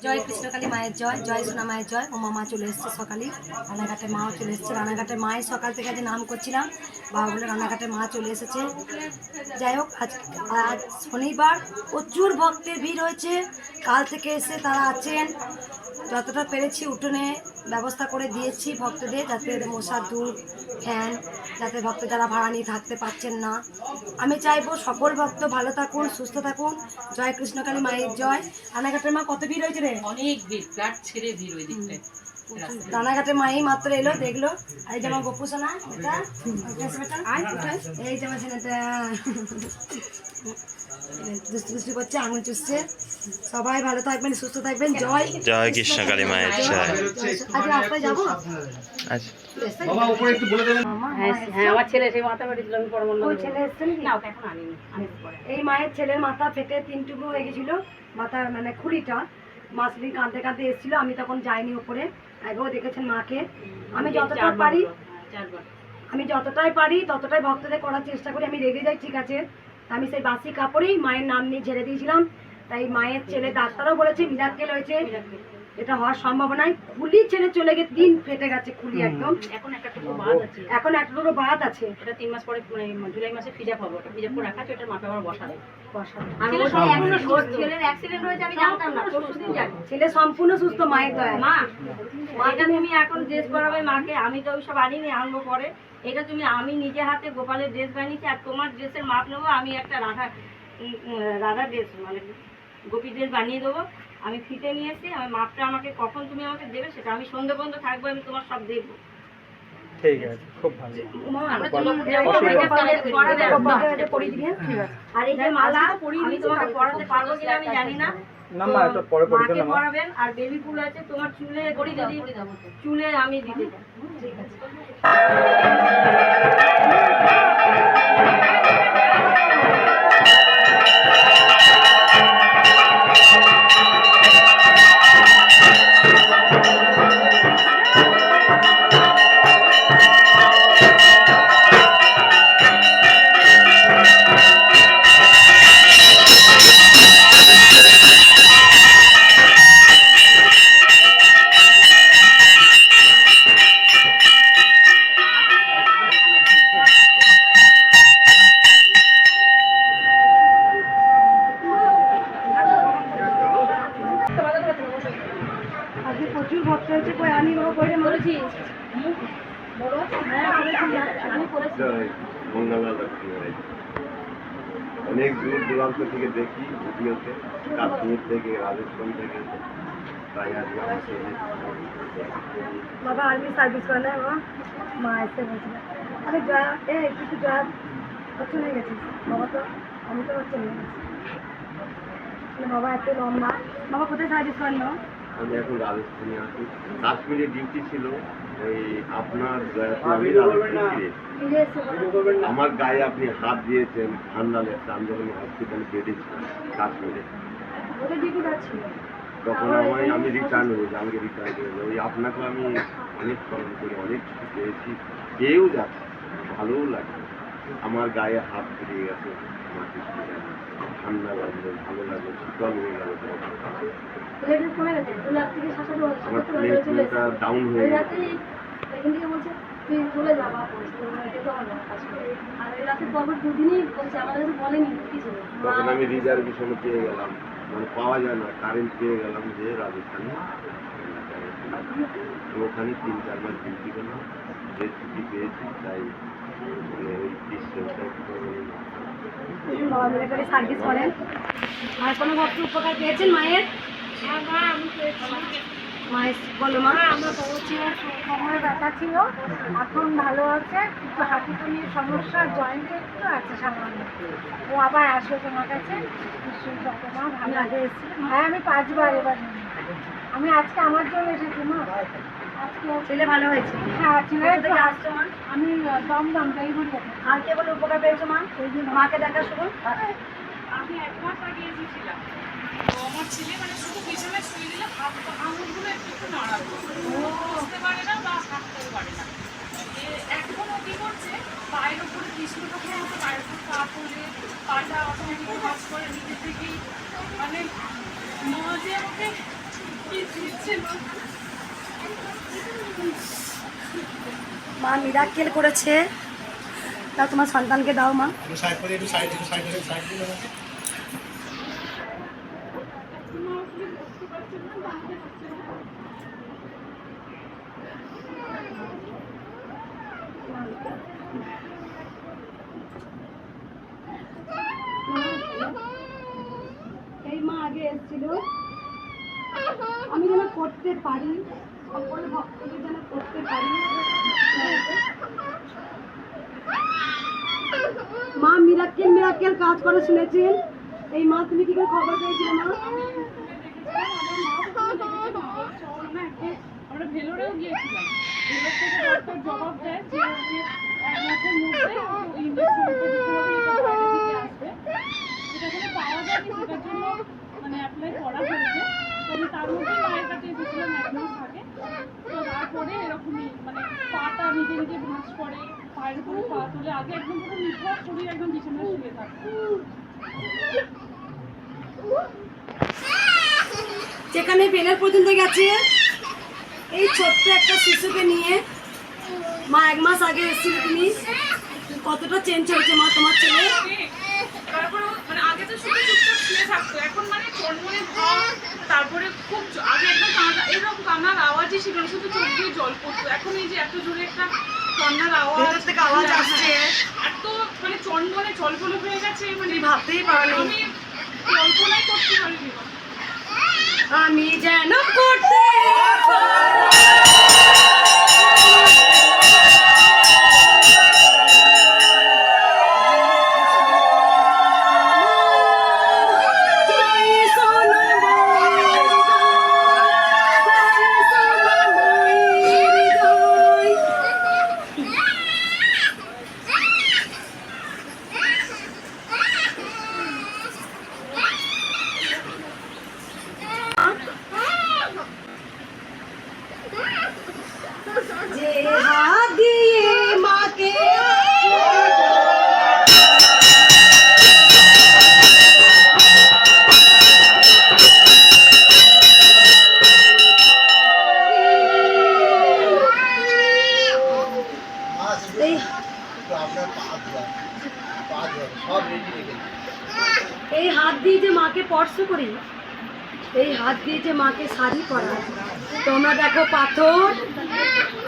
জয় কৃষ্ণকালী মায়ের জয়, জয় সোনা মায়ের জয়। ও মামা চলে এসছে সকালে, রানাঘাটে মাও চলে এসছে। রানাঘাটে মায়ের সকাল থেকে আজ নাম করছিলাম, বাবা বলে রানাঘাটে মা চলে এসেছে। যাই হোক, আজ শনিবার প্রচুর ভক্তের ভিড় হয়েছে। কাল থেকে এসে তারা আছেন, যতটা পেরেছি উঠোনে ব্যবস্থা করে দিয়েছি ভক্তদের, যাতে মশার ধূপ, ফ্যান, যাতে ভক্ত যারা ভাড়া নিয়ে থাকতে পারছেন না। আমি চাইবো সকল ভক্ত ভালো থাকুন, সুস্থ থাকুন। জয় কৃষ্ণকালী মায়ের জয়। রানাঘাটের মা কত ভিড় হয়েছে রে? অনেক ভিড়, ফ্ল্যাট ছেড়ে ভিড় ওই দিকটায়। রানাঘাটের মাই মাত্র এলো, দেখলো। এই যে আমার গপু সোনা, এই যে আমার ছেলেটা দুষ্টু করছে, আঙুল চুষছে। সবাই ভালো থাকবেন, সুস্থ থাকবেন। জয় জয় কৃষ্ণকালী মায়ের জয়। আজ রাস্তায় যাবো। আমার ছেলে সেই মাথা ফেটেছিল, আমি পরে ওই ছেলে এসছে নাকি? না, ওকে এখন আনিনি। এই মায়ের ছেলের মাথা ফেটে 3 টুকরো হয়ে গেছিল, মাথা মানে খুঁড়িটা। মাসলি কাঁদতে কাঁদতে এসেছিল, আমি তখন যাইনি ওপরে। আগেও দেখেছেন মাকে। আমি যতটাই পারি ততটাই ভক্তদের করার চেষ্টা করি। আমি রেগে যাই, ঠিক আছে। আমি সেই বাসি কাপড়েই মায়ের নাম নিয়ে ঝেড়ে দিয়েছিলাম। তাই মায়ের ছেলে ডাক্তারও বলেছে মিরাক্কেল হয়েছে, এটা হওয়ার সম্ভাবনাই। খুলি ছেড়ে চলে গিয়ে 3 ফেটে গেছে খুলি একদম। এখন একটা টুকরো বাদ আছে। এটা 3 মাস পরে, মানে জুলাই মাসে ফিজাপ হবে। ওটা ফিজাপ করে রাখা আছে, ওটার মাপে আবার বসাবে। ছেলের অ্যাক্সিডেন্ট হয়েছে আমি জানতাম না, পরশুদিন জানি। ছেলে সম্পূর্ণ সুস্থ, মায়ের দয়া। মা, এটা তুমি এখন ড্রেস পরাবে মাকে। আমি তো ওইসব আনিনি, আনবো পরে। এটা তুমি, আমি নিজে হাতে গোপালের ড্রেস বানিয়েছি। আর তোমার ড্রেসের মাপ নেবো। আমি একটা রাধা ড্রেস, মানে গোপী ড্রেস বানিয়ে দেবো। আমি ফিতে নিয়েছি। আমার মাপটা আমাকে কখন তুমি আমাকে দেবে সেটা আমি সন্ধ্যে পর্যন্ত থাকবো, আমি তোমার সব দেখবো। ঠিক আছে, খুব ভালো। আর এই যে মালা, আমি তোমাকে পরাতে পারবো কিনা আমি জানি না। পরাবেন। আর বেবি ফুল আছে তোমার চুলে, চুলে আমি দিতে চাই। ঠিক আছে। প্রচুর ভক্ত হয়েছে, কই আনি বাবা, কইরে বলেছিস? অনেক দূর দূরান্ত থেকে দেখি ভিডিওতে, কাশ্মীর থেকে, রাজস্থান থেকে। তাই আজকে আমাকে বাবা আর্মি সার্ভিস করে না বাবা। মা এসে বলছিল আরে জয়া, কিছু জয়া চলে গেছিস বাবা। তো আমি তো চলে গেছি বাবা, এত লম্বা। বাবা কোথায় সার্ভিস করেন না? আমি এখন রাজস্থানে আছি। কাশ্মীরে ডিউটি ছিল, ওই আপনার আমার গায়ে আপনি হাত দিয়েছেন, ঠান্ডা লেগেছে। আমি যখন হসপিটালে বেডে ছিলাম কাশ্মীরে, তখন আমি রিটার্ন হয়েছি। আমাকে রিটার্ন করেছে ওই আপনাকে আমি অনেক স্মরণ করি, অনেক কিছু পেয়েছি। কেউ যাচ্ছে, ভালোও লাগে। আমার গায়ে হাত ফিরিয়ে গেছে, ঠান্ডা লাগলো, ভালো লাগলো, শীতল হয়ে গেল। আমার প্লেটটা ডাউন হয়ে গেছে। তখন আমি রিজার্ভেশনে পেয়ে গেলাম, মানে পাওয়া যায় না, কারেন্ট পেয়ে গেলাম যে রাজস্থানে। ওখানে 3-4 মাস ডিউটি করলাম, যে ছুটি পেয়েছি। তাই ওই সার্ভিস করেন। আর কোনো ভক্ত উপকার পেয়েছেন মায়ের? মায়ের বলো মা। আমার বড় ছিল, কোমরে ব্যথা ছিল, এখন ভালো আছে। একটু হাঁটুকুনির সমস্যা, জয়েন্টে একটু আছে সামান্য। ও আবার আসবে তোমার কাছে নিশ্চয়ই। মা ভালো আগে এসেছি। হ্যাঁ, আমি 5 বার এবার। আমি আজকে আমার জন্য এসেছি মা। আজকে ছেলে ভালো হয়েছে? হ্যাঁ, ছেলে আসছো মা? আমি দমদম যাইবুড়ি। আর কে বলে উপকার পেয়েছো মা? মাকে দেখা শুরু। আমি 1 মাস আগে এসেছিলাম। তো আমার ছেলে মানে শুধু পিছনে শুয়ে দিলে আঙুলগুলো একটু নাড়াবে, বুঝতে পারে না বা হাঁটতেও পারে না। এখন ও কি করছে, পায়ের উপরে কৃষ্ণ ঠাকুরের মতো পায়ের উপর পা তুলে পাটা অটোমেটিক কাজ করে নিজে থেকেই। মানে মা যে আমাকে আসছে মা। মা মিরাক্কেল করেছে। দাও তোমার সন্তানকে দাও মা। এই মা আগে এসেছিল, আমি যেন করতে পারি, সকল ভক্তদের যেন করতে পারি। মা মিরাক্কেল মিরাক্কেল কাজ করে শুনেছেন। এই মা তুমি কি করে খবর পেয়েছিলে মা? আমরা ভেলোরেও গিয়েছিলাম, ভেলোর থেকে ডক্টর জবাব দেয় যে ওকে 1 মাসের মধ্যে ইঞ্জেকশনটা দিতে হবে, এটা বাইরে থেকে আসবে। সেটা কোনো পাওয়া যায়নি, সেটার জন্য মানে অ্যাপ্লাই করা হয়েছে। তো আমি তার মধ্যেই মায়ের কাছে এসেছিলাম 1 মাস আগে। তো তারপরে এরকমই মানে পাটা নিজে নিজে ভাঁজ করে, পায়ের উপরে পা তুলে, আগে একদম পুরো নিখোঁজ শরীর, একদম বিছানায় শুয়ে থাকতো। যেখানে বেলের পর্যন্ত গেছে, এই ছোট্ট একটা শিশুকে নিয়ে মা 1 মাস আগে এসেছিল। তুমি কতটা চেঞ্জ হয়েছে মা তোমার ছেলে? তারপরে মানে আগে তো শুধু চুপচাপ শুয়ে থাকতো, এখন মানে চনমনে ভাব, তারপরে খুব আগে একদম এরকম কান্নার আওয়াজই ছিল না, শুধু চোখ দিয়ে জল পড়তো। এখন এই যে এত জোরে একটা কান্নার আওয়াজ থেকে আওয়াজ আসছে, এত মানে চনমনে জলপলো হয়ে গেছে, মানে ভাবতেই পারিনি। আমি কল্পনাই করতে পারিনি। আমি যেন করতে যে হাত দিয়ে মাকে এই হাত দিয়ে যে মাকে স্পর্শ করি, এই হাত দিয়ে যে মাকে শাড়ি পরা, তোমরা দেখো পাথর,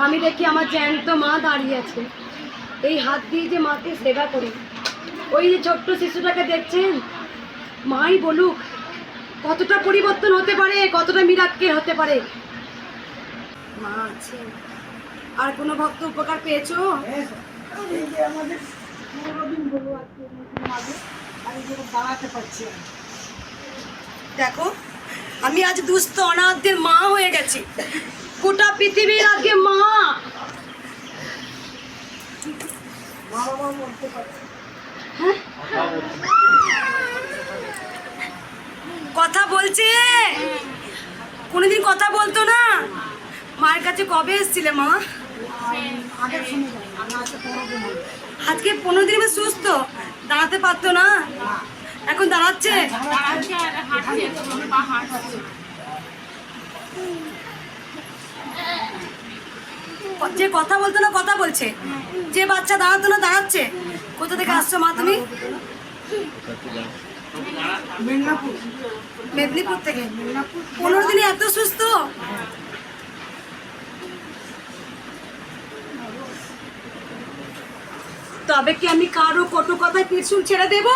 আমি দেখি আমার জ্যান্ত মা দাঁড়িয়ে আছে। এই হাত দিয়ে যে মাকে সেবা করি, ওই যে ছোট্ট শিশুটাকে দেখছেন, মাই বলুক কতটা পরিবর্তন হতে পারে, কতটা মিরাক্কেল হতে পারে। মা আছে। আর কোনো ভক্ত উপকার পেয়েছো? দেখো আমি আজ দুস্থ অনাথদের মা হয়ে গেছি, গোটা পৃথিবীর আজকে মা। হ্যাঁ? কথা বলছে, কোনোদিন কথা বলতো না। মায়ের কাছে কবে এসেছিলে মা? আজকে 15 দিন সুস্থ, দাঁড়াতে পারতো না, এখন দাঁড়াচ্ছে। যে কথা বলতো না কথা বলছে, যে বাচ্চা দাঁড়াতো না দাঁড়াচ্ছে। কোথা থেকে আসছো মা তুমি? মেদিনীপুর থেকে। 15 দিনে এত সুস্থ? তবে কি আমি কারো কটু কথায় ত্রিশূল ছেড়ে দেব?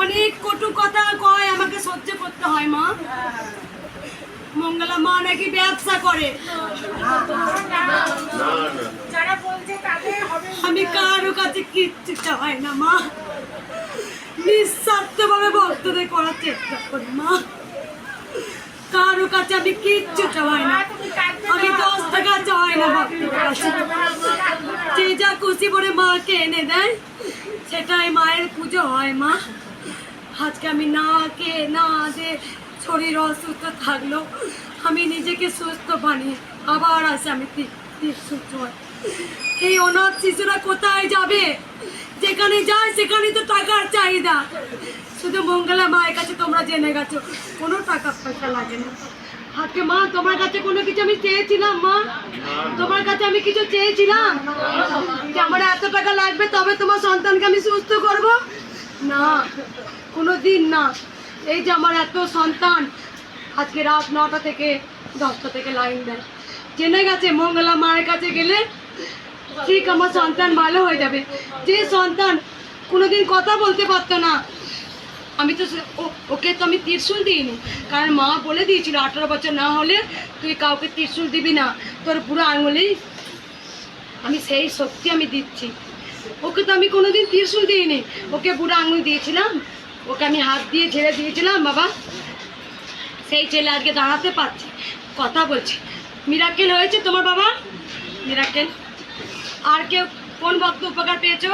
অনেক কটু কথা কয়, আমাকে সহ্য করতে হয় মা। মঙ্গলা মা নাকি ব্যবসা করে, আমি কারো কাছে কিচ্ছু চাই না মা, নিঃস্বার্থভাবে ভক্তদের করার চেষ্টা করি মা। কারো কাছে আমি কিচ্ছু চাই না, আমি 10 টাকা চাই না ভক্তদের কাছে। যে যা খুশি করে মাকে এনে দেয়, সেটাই মায়ের পুজো হয় মা। আজকে আমি না কে না যে শরীর অসুস্থ থাকলো, আমি নিজেকে সুস্থ বানিয়ে আবার আসে আমি 30 সময় এই অনাথ শিশুরা কোথায় যাবে? যেখানে যায় সেখানেই তো টাকার চাহিদা। শুধু মঙ্গলা মায়ের কাছে তোমরা জেনে গেছো কোনো টাকা পয়সা লাগে না। আজকে মা তোমার কাছে কোনো কিছু আমি চেয়েছিলাম? মা তোমার কাছে আমি কিছু চেয়েছিলাম যে আমার এত টাকা লাগবে তবে তোমার সন্তানকে আমি সুস্থ করব? না, কোনো দিন না। এই যে আমার এত সন্তান আজকে রাত 9টা থেকে 10টা থেকে লাইন দেয়, জেনে গেছে মঙ্গলা মায়ের কাছে গেলে ঠিক আমার সন্তান ভালো হয়ে যাবে। যে সন্তান কোনোদিন কথা বলতে পারতো না, আমি তো ওকে তো আমি ত্রিশূল দিইনি, কারণ মা বলে দিয়েছিল 18 বছর না হলে তুই কাউকে ত্রিশূল দিবি না, তোর পুরো আঙুলেই আমি সেই শক্তি আমি দিচ্ছি। ওকে তো আমি কোনোদিন ত্রিশূল দিইনি, ওকে বুড়ো আঙুল দিয়েছিলাম, ওকে আমি হাত দিয়ে ঝেড়ে দিয়েছিলাম। বাবা সেই ছেলে আজকে দাঁড়াতে পারছে, কথা বলছে। মিরাকেল হয়েছে তোমার বাবা, মিরাকেল। আর কেউ কোন ভক্ত উপকার পেয়েছো?